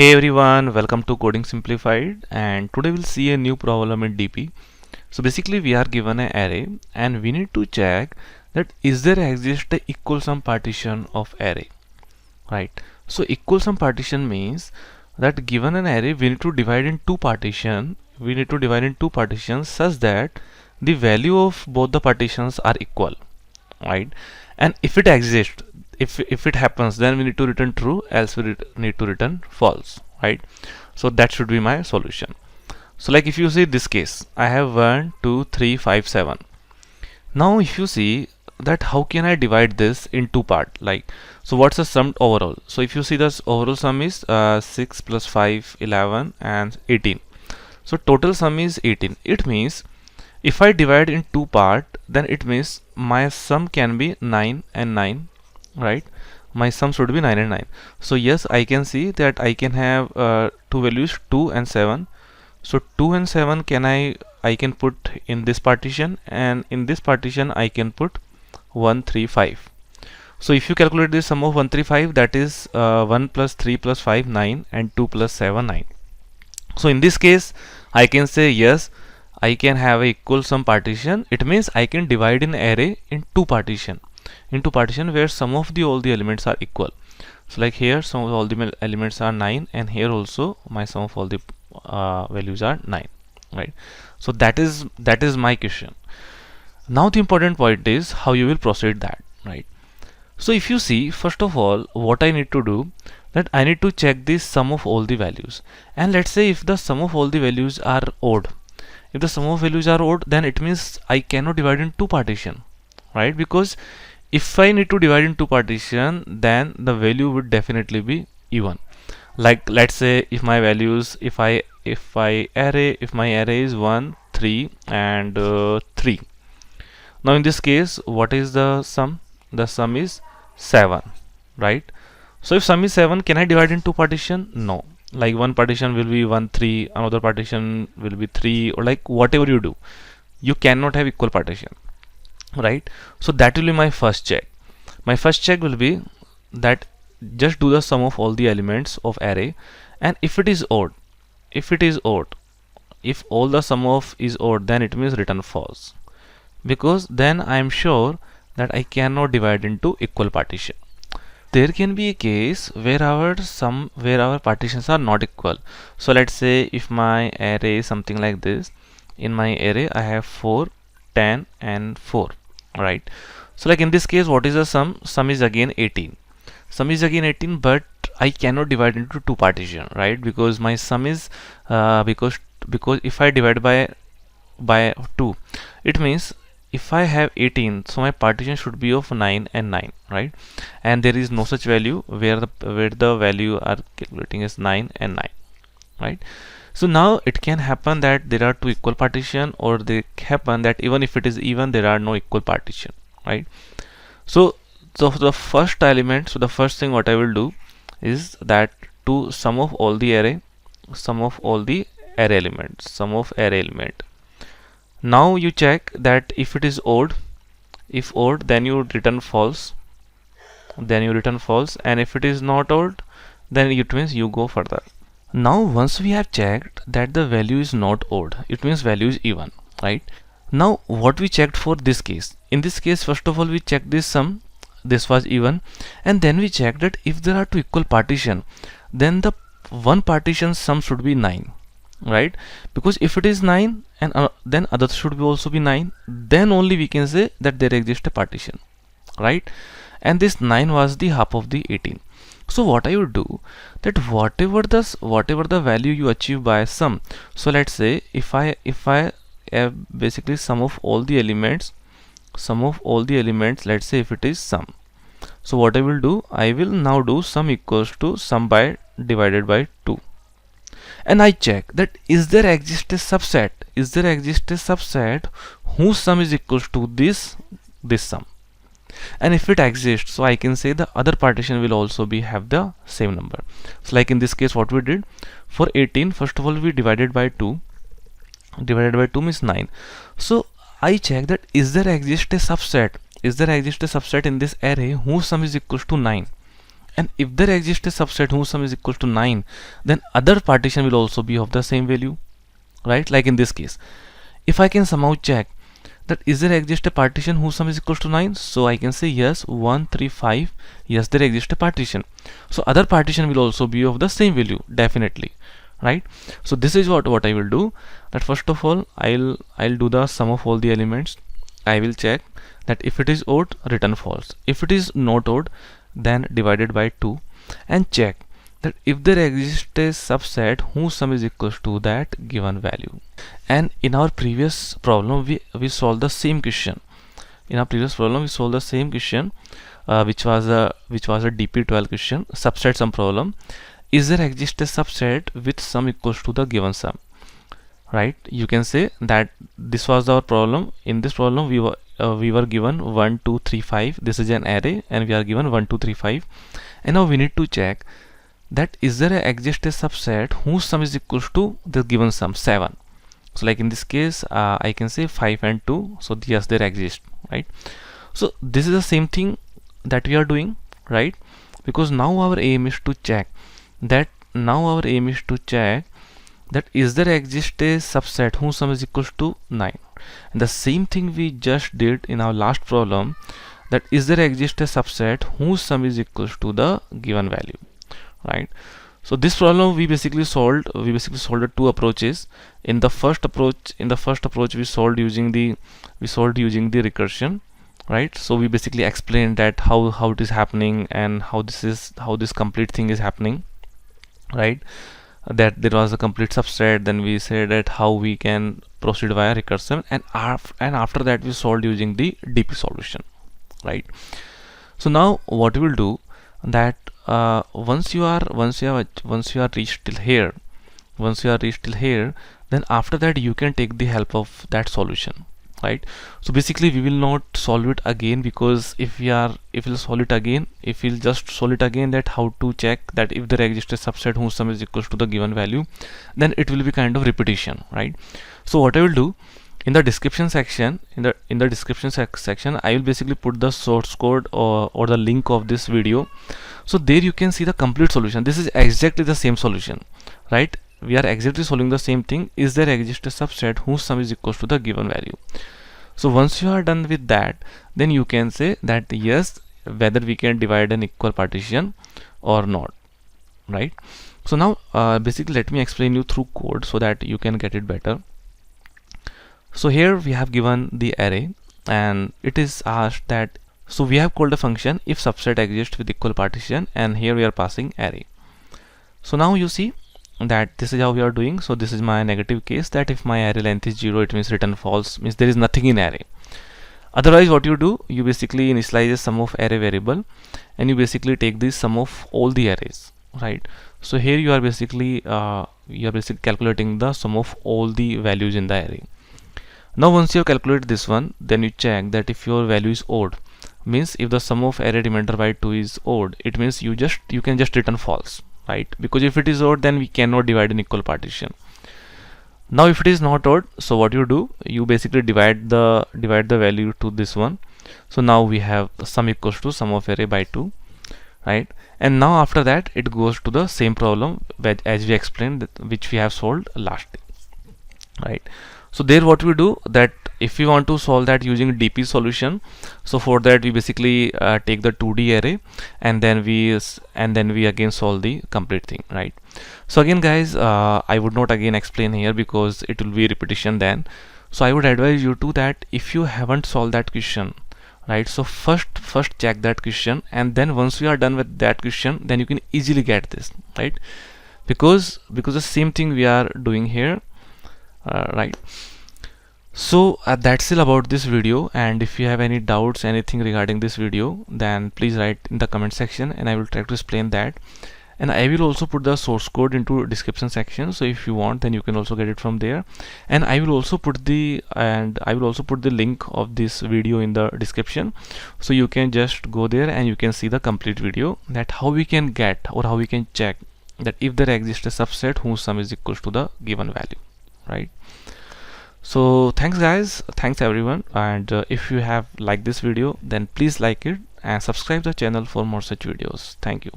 Hey everyone, welcome to Coding Simplified, and today we'll see a new problem in DP. So basically we are given an array and we need to check that is there exist a equal sum partition of array, right? So equal sum partition means that given an array we need to divide in two partitions such that the value of both the partitions are equal, right? And if it exists, if it happens, then we need to return true, else we need to return false, right? So that should be my solution. So like if you see this case, I have 1 2 3 5 7. Now if you see that how can I divide this in two part, like, so what's the sum overall? So if you see this overall sum is 6 plus 5 11 and 18. So total sum is 18. It means if I divide in two part, then it means my sum can be 9 and 9, right? My sum should be 9 and 9. So yes, I can see that I can have two values 2 and 7. So 2 and 7 I can put in this partition, and in this partition I can put 1 3 5. So if you calculate the sum of 1 3 5, that is 1 plus 3 plus 5 9 and 2 plus 7 9. So in this case I can say yes, I can have a equal sum partition. It means I can divide an array in two partition, where some of all the elements are equal. So like here some of all the elements are 9, and here also my sum of all the values are 9, right? So that is my question. Now the important point is how you will proceed that, right? So if you see, first of all, what I need to do, that I need to check the sum of all the values, and let's say if the sum of all the values are odd, if the sum of values are odd, then it means I cannot divide in two partition, right? Because if I need to divide in two partition, then the value would definitely be even. Like let's say if my values, if my array is 1 3 and 3. Now in this case, what is the sum? The sum is 7, right? So if sum is 7, can I divide in two partition? No. Like one partition will be 1 3, another partition will be 3, or like whatever you do, you cannot have equal partition, right? So that will be my first check. My first check will be that just do the sum of all the elements of array, and if it is odd, if all the sum of is odd, then it means return false, because then I am sure that I cannot divide into equal partition. There can be a case where our partitions are not equal. So let's say if my array is something like this. In my array I have 4 10 and 4, right? So like in this case, what is the sum? Sum is again 18. But I cannot divide into two partition, right? Because my sum is because if I divide by 2, it means if I have 18, so my partition should be of 9 and 9, right? And there is no such value where the value are calculating is 9 and 9, right? So now it can happen that there are two equal partition, or they happen that even if it is even, there are no equal partition, right? So the first thing what I will do is that to sum of array element. Now you check that if it is odd, then you return false, and if it is not odd, then it means you go further. Now once we have checked that the value is not odd, it means value is even, right? Now what we checked for this case, in this case, first of all we checked this sum, this was even, and then we checked that if there are two equal partition, then the one partition sum should be 9, right? Because if it is 9 and then others should be also be 9, then only we can say that there exists a partition, right? And this 9 was the half of the 18. So what I would do, that whatever the value you achieve by sum, so let's say if I have basically sum of all the elements, let's say if it is sum, so what I will do, I will now do sum equals to sum by divided by 2, and I check that is there exist a subset whose sum is equals to this sum, and if it exists, so I can say the other partition will also have the same number. So like in this case, what we did for 18, first of all we divided by 2 means 9. So I check that is there exist a subset in this array whose sum is equals to 9, and if there exists a subset whose sum is equal to 9, then other partition will also be of the same value, right? Like in this case, if I can somehow check that is there exist a partition whose sum is equal to 9, so I can say yes, 1 3 5, yes, there exists a partition, so other partition will also be of the same value, definitely, right? So this is what I will do, that first of all I'll do the sum of all the elements. I will check that if it is odd, return false. If it is not odd, then divided by 2, and check that if there exists a subset whose sum is equal to that given value. And in our previous problem we solved the same question. In our previous problem we solved the same question, which was a DP12 question, subset sum problem. Is there exist a subset with sum equals to the given sum, right? You can say that this was our problem. In this problem we were given 1 2 3 5. This is an array and we are given 1 2 3 5, and now we need to check that is there exist a subset whose sum is equal to the given sum 7. So like in this case I can say 5 and 2, so yes, there exist, right? So this is the same thing that we are doing, right? Because now our aim is to check that is there exist a subset whose sum is equal to 9, and the same thing we just did in our last problem, that is there exist a subset whose sum is equal to the given value, right? So this problem we basically solved two approaches. In the first approach we solved using the recursion, right? So we basically explained that how it is happening and how this complete thing is happening, right? That there was a complete subset, then we said that how we can proceed via recursion, and after that we solved using the DP solution, right? So now what we will do, that once you are reached till here, then after that you can take the help of that solution, right? So basically we will not solve it again, because if we'll just solve it again, that how to check that if there exists a subset whose sum is equal to the given value, then it will be kind of repetition, right? So what I will do, in the description section, section I will basically put the source code or the link of this video. So there you can see the complete solution. This is exactly the same solution, right? We are exactly solving the same thing. Is there exist a subset whose sum is equal to the given value? So once you are done with that, then you can say that yes, whether we can divide an equal partition or not, right? So now basically let me explain you through code so that you can get it better. So here we have given the array, and it is asked that, so we have called a function if subset exists with equal partition, and here we are passing array. So now you see that this is how we are doing. So this is my negative case, that if my array length is 0, it means return false, means there is nothing in array. Otherwise what you do, you basically initialize the sum of array variable, and you basically take the sum of all the arrays, right? So here you are basically calculating the sum of all the values in the array. Now once you have calculated this one, then you check that if your value is odd, means if the sum of array remainder by 2 is odd, it means you can just return false, right? Because if it is odd, then we cannot divide an equal partition. Now if it is not odd, so what you do, you basically divide the value to this one. So now we have sum equals to sum of array by 2, right? And now after that it goes to the same problem as we explained, which we have solved last day, right? So there what we do, that if we want to solve that using DP solution, so for that we basically take the 2D array, and then we again solve the complete thing, right? So again guys, I would not again explain here because it will be repetition then. So I would advise you to that if you haven't solved that question, right, so first check that question, and then once we are done with that question, then you can easily get this, right? Because the same thing we are doing here, right? So that's all about this video, and if you have any doubts, anything regarding this video, then please write in the comment section and I will try to explain that. And I will also put the source code into description section, so if you want then you can also get it from there. And I will also put the link of this video in the description, so you can just go there and you can see the complete video, that how we can get or how we can check that if there exists a subset whose sum is equal to the given value, right? So thanks guys, thanks everyone, and if you have liked this video, then please like it and subscribe the channel for more such videos. Thank you.